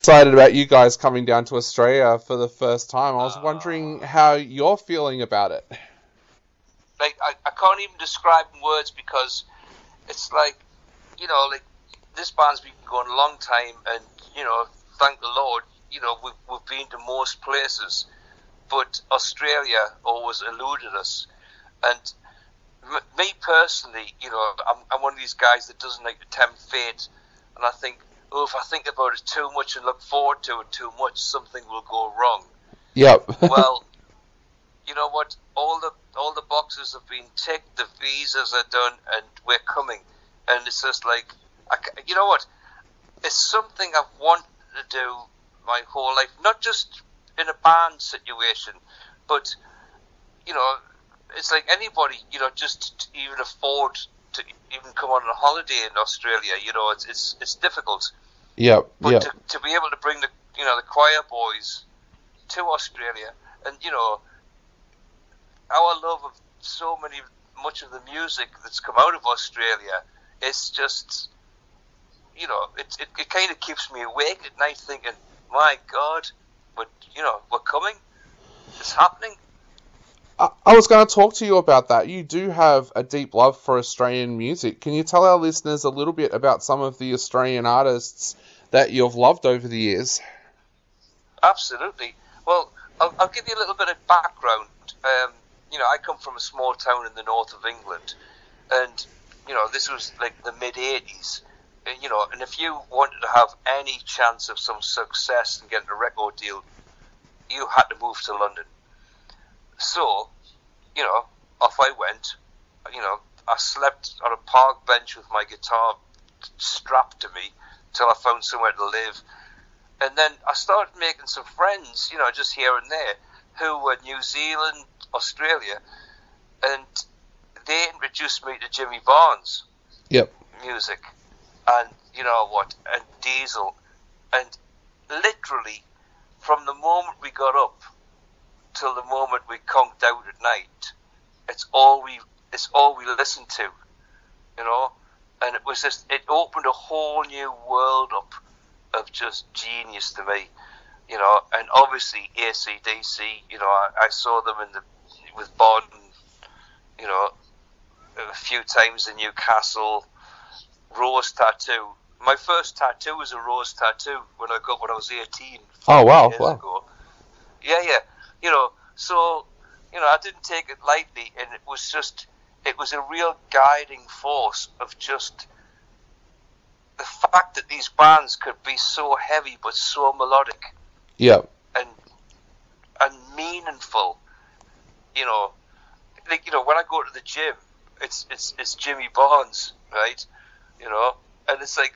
excited about you guys coming down to Australia for the first time. I was wondering how you're feeling about it. Like, I can't even describe in words, because it's like, you know, like, this band's been going a long time, and, you know, thank the Lord, you know, we've been to most places, but Australia always eluded us. And me personally, you know, I'm one of these guys that doesn't like to tempt fate, and I think, oh, if I think about it too much and look forward to it too much, something will go wrong. Yep. Well, you know what? All the boxes have been ticked, the visas are done, and we're coming. And it's just like, you know what? It's something I've wanted to do my whole life, not just in a band situation, but, you know, it's like anybody, you know, just to even afford to even come on a holiday in Australia, you know, it's difficult. Yep. But to be able to bring the choir boys to Australia, and, you know, our love of much of the music that's come out of Australia, it's just, you know, it kind of keeps me awake at night thinking, my God, but, you know, we're coming, it's happening. I was going to talk to you about that. You do have a deep love for Australian music. Can you tell our listeners a little bit about some of the Australian artists that you've loved over the years? Absolutely. Well, I'll give you a little bit of background. You know, I come from a small town in the north of England, and, you know, this was like the mid-'80s. You know, and if you wanted to have any chance of some success and getting a record deal, you had to move to London. So, you know, off I went. You know, I slept on a park bench with my guitar strapped to me till I found somewhere to live. And then I started making some friends, you know, just here and there, who were New Zealand, Australia, and they introduced me to Jimmy Barnes. Yep. Music. And, you know what, and Diesel. And literally, from the moment we got up till the moment we conked out at night, it's all we listened to, you know. And it was just, it opened a whole new world up of just genius to me, you know. And obviously AC/DC, you know, I saw them with Bond, you know, a few times in Newcastle. Rose tattoo. My first tattoo was a rose tattoo when I was 18. Oh wow! Years ago. Yeah. You know, so, you know, I didn't take it lightly, and it was a real guiding force of just the fact that these bands could be so heavy but so melodic. Yeah. And meaningful. You know, like, you know, when I go to the gym, it's Jimmy Barnes, right? You know, and it's like,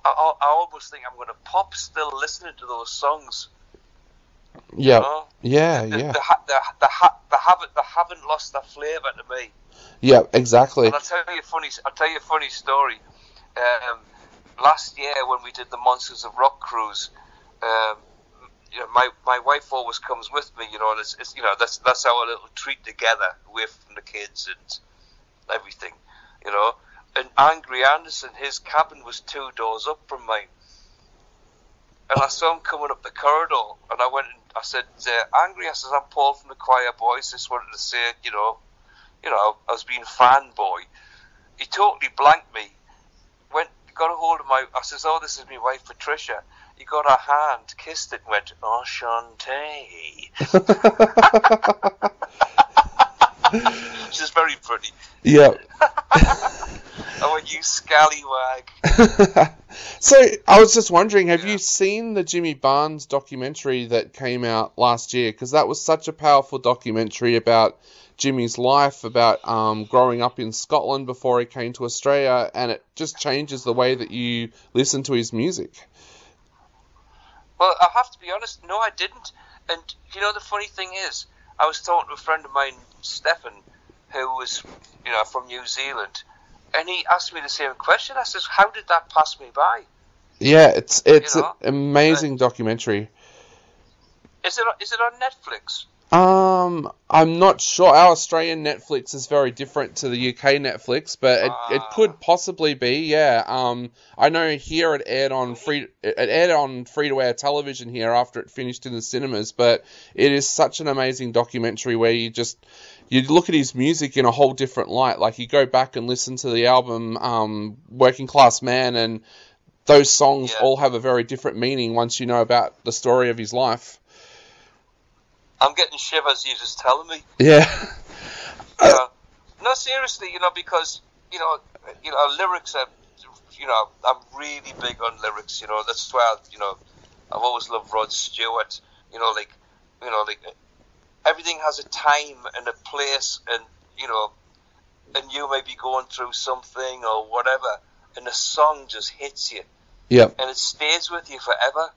I almost think I'm going to pop still listening to those songs. Yeah, you know? yeah. They haven't lost their flavour to me. Yeah, exactly. And I'll tell you a funny story. Last year when we did the Monsters of Rock cruise, you know, my wife always comes with me. You know, and it's you know, that's our little treat together, away from the kids and everything. You know. And Angry Anderson, his cabin was 2 doors up from mine. And I saw him coming up the corridor, and I went and I said, Angry, I said, I'm Paul from the Choir Boys. Just wanted to say, you know, I was being fanboy. He totally blanked me. Got a hold of I says, oh, this is my wife Patricia. He got her hand, kissed it, and went, Enchanté. She's very pretty. Yeah. Oh, you scallywag. So, I was just wondering, have you seen the Jimmy Barnes documentary that came out last year? Because that was such a powerful documentary about Jimmy's life, about growing up in Scotland before he came to Australia, and it just changes the way that you listen to his music. Well, I have to be honest, no, I didn't. And, you know, the funny thing is, I was talking to a friend of mine, Stefan, who was, you know, from New Zealand, and he asked me the same question. I says, how did that pass me by? Yeah, it's you know? An amazing documentary. Is it on Netflix? I'm not sure. Our Australian Netflix is very different to the UK Netflix, but it could possibly be, yeah. I know here it aired on free to air television here after it finished in the cinemas, but it is such an amazing documentary where you look at his music in a whole different light. Like you go back and listen to the album Working Class Man, and those songs all have a very different meaning once you know about the story of his life. I'm getting shivers. You're just telling me. Yeah. No, seriously, because lyrics are, I'm really big on lyrics. That's why I've always loved Rod Stewart. Like everything has a time and a place, and and you may be going through something or whatever, and the song just hits you. Yeah. And it stays with you forever.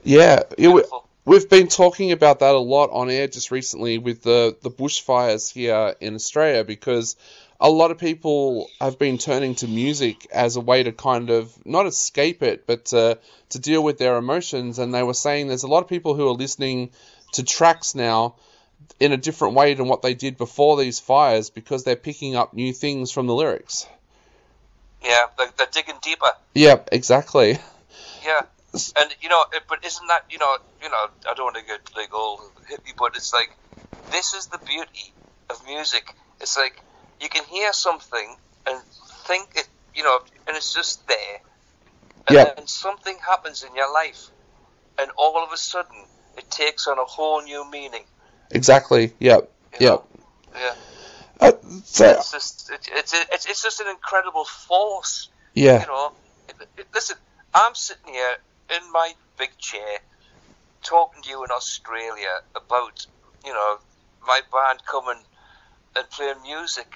Yeah. Beautiful. We've been talking about that a lot on air just recently with the bushfires here in Australia, because a lot of people have been turning to music as a way to kind of not escape it, but to deal with their emotions. And they were saying there's a lot of people who are listening to tracks now in a different way than what they did before these fires, because they're picking up new things from the lyrics. Yeah, they're digging deeper. Yeah, exactly. Yeah. And but isn't that I don't want to get like all hippie, but it's like this is the beauty of music. It's like you can hear something and think it, and it's just there, and then something happens in your life, and all of a sudden it takes on a whole new meaning. Exactly. Yep. Yep. Yeah. It's just an incredible force. Yeah. Listen, I'm sitting here in my big chair talking to you in Australia about my band coming and playing music.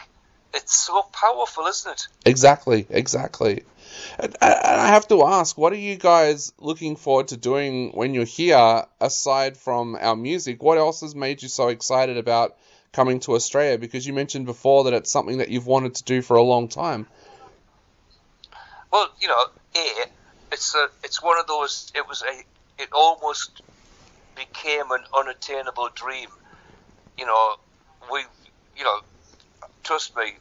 It's so powerful, isn't it? Exactly. And I have to ask, what are you guys looking forward to doing when you're here, aside from our music? What else has made you so excited about coming to Australia? Because you mentioned before that it's something that you've wanted to do for a long time. Well, it's one of those. It almost became an unattainable dream. Trust me,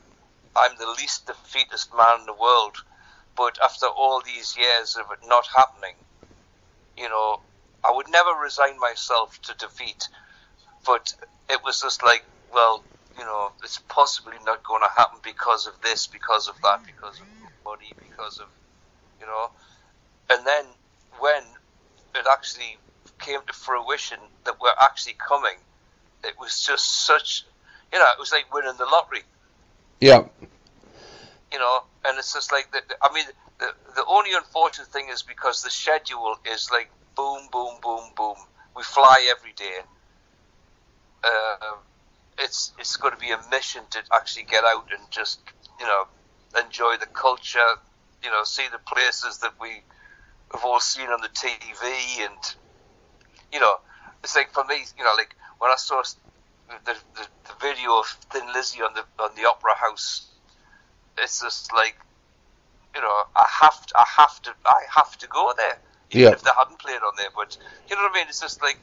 I'm the least defeatist man in the world. But after all these years of it not happening, I would never resign myself to defeat. But it was just like, well, it's possibly not going to happen because of this, because of that, because of money, because of, And then when it actually came to fruition that we're actually coming, it was just such, it was like winning the lottery. Yeah. And it's just like, the only unfortunate thing is because the schedule is like boom, boom, boom, boom. We fly every day. It's going to be a mission to actually get out and just, enjoy the culture, see the places that we have all seen on the TV, and, it's like for me, like when I saw the video of Thin Lizzy on the Opera House, it's just like, I have to go there, even if they hadn't played on there. But you know what I mean? It's just like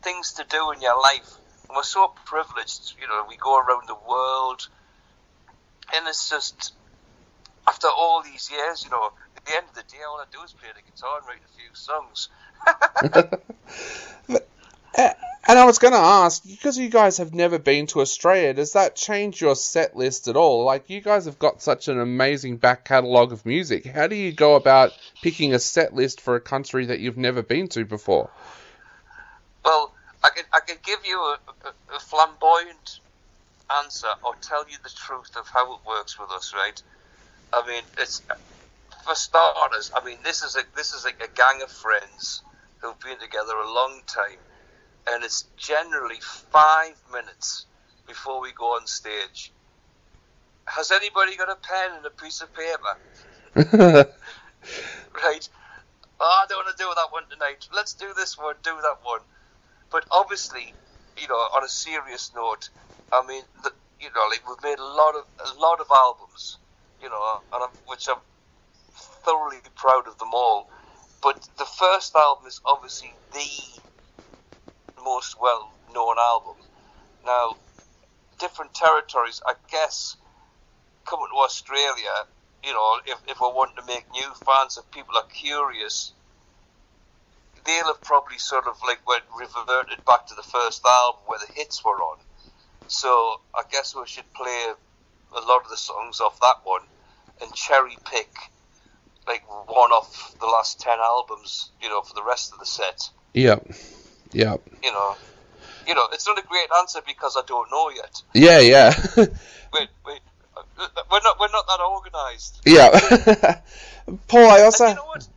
things to do in your life, and we're so privileged. We go around the world, and it's just after all these years, at the end of the day, all I do is play the guitar and write a few songs. And I was going to ask, because you guys have never been to Australia, does that change your set list at all? Like, you guys have got such an amazing back catalogue of music. How do you go about picking a set list for a country that you've never been to before? Well, I could give you a flamboyant answer, or tell you the truth of how it works with us, right? I mean, it's, for starters, this is like a gang of friends who've been together a long time. And it's generally 5 minutes before we go on stage. Has anybody got a pen and a piece of paper? Right? Oh, I don't want to do that one tonight. Let's do this one, do that one. But obviously, on a serious note, like we've made a lot of albums, which I'm thoroughly proud of them all. But the first album is obviously the most well-known album. Now, different territories, I guess, coming to Australia, you know, if we're wanting to make new fans, if people are curious, they'll have probably sort of like reverted back to the first album where the hits were on. So I guess we should play a lot of the songs off that one and cherry pick like one off the last 10 albums, you know, for the rest of the set. Yep. You know, it's not a great answer because I don't know yet. Yeah. We're not that organised. Yeah. Paul, I also... And you know what?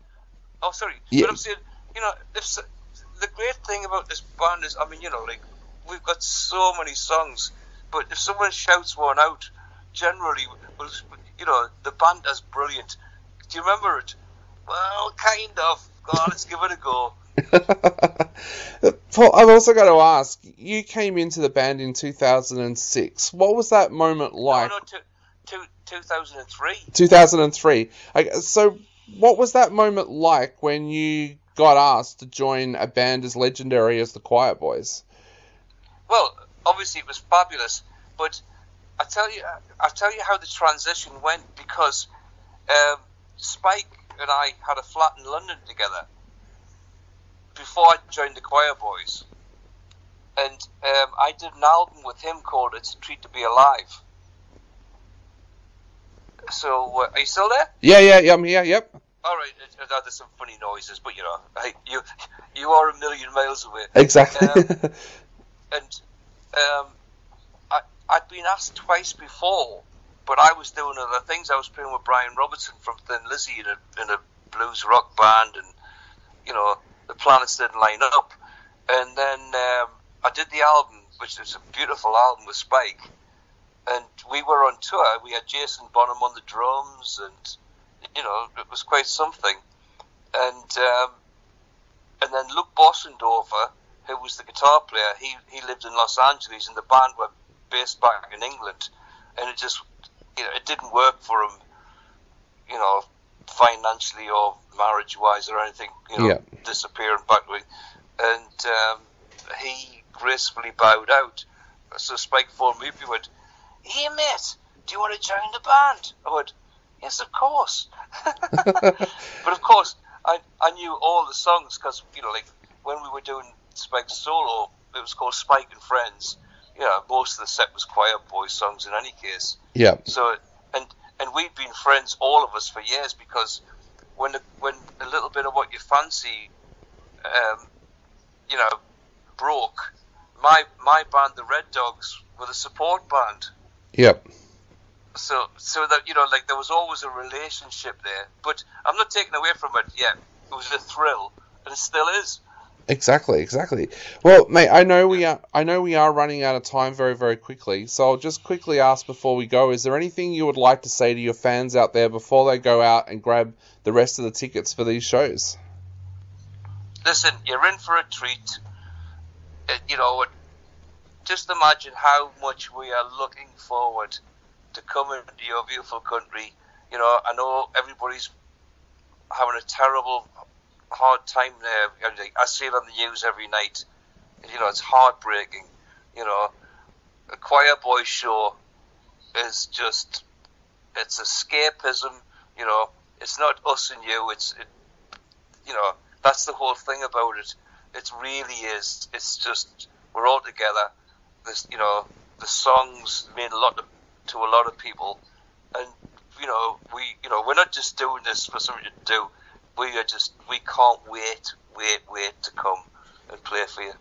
Oh, sorry. Yeah. But I'm saying, you know, the great thing about this band is, I mean, you know, like, we've got so many songs, but if someone shouts one out, generally, well, you know, the band is brilliant. Do you remember it? Well, kind of. Go on, let's give it a go. Paul, I've also got to ask, you came into the band in 2006. What was that moment like? No, 2003. 2003. So what was that moment like when you got asked to join a band as legendary as the QUIREBOYS? Well, obviously it was fabulous, but I'll tell you how the transition went, because Spike and I had a flat in London together before I joined the QUIREBOYS, and I did an album with him called "It's a Treat to Be Alive." So, are you still there? Yeah, I'm here. Yep. All right. There's some funny noises, but you know, you are a million miles away. Exactly. I'd been asked twice before, but I was doing other things. I was playing with Brian Robertson from Thin Lizzy in a blues rock band, and you know, the planets didn't line up. And then I did the album, which is a beautiful album with Spike, and we were on tour. We had Jason Bonham on the drums, and you know, it was quite something. And then Luke Bossendorfer, who was the guitar player, he lived in Los Angeles, and the band were based back in England, and it just, you know, it didn't work for him, you know, financially or marriage-wise or anything, you know, disappearing back to it. And he gracefully bowed out. So Spike phoned me up, he went, "Hey mate, do you want to join the band?" I went, "Yes, of course." But of course, I knew all the songs, because, you know, like, when we were doing Spike's solo, it was called Spike and Friends. You know, most of the set was QUIREBOYS songs in any case. Yeah. So, and we've been friends, all of us, for years, because when a little bit of What You Fancy, you know, broke, my band, the Red Dogs, were the support band. Yep. So that, you know, like, there was always a relationship there. But I'm not taking away from it. Yeah, it was a thrill, and it still is. Exactly. Well, mate, I know we are running out of time very, very quickly. So I'll just quickly ask before we go: is there anything you would like to say to your fans out there before they go out and grab the rest of the tickets for these shows? Listen, you're in for a treat. You know, just imagine how much we are looking forward to coming to your beautiful country. You know, I know everybody's having a terrible, hard time there. I see it on the news every night. You know, it's heartbreaking. You know, a QUIREBOYS show is just, it's escapism. You know, it's not us and you. You know, that's the whole thing about it. It really is. It's just, we're all together. This, you know, the songs mean a lot to a lot of people, and you know, we're not just doing this for something to do. We can't wait to come and play for you.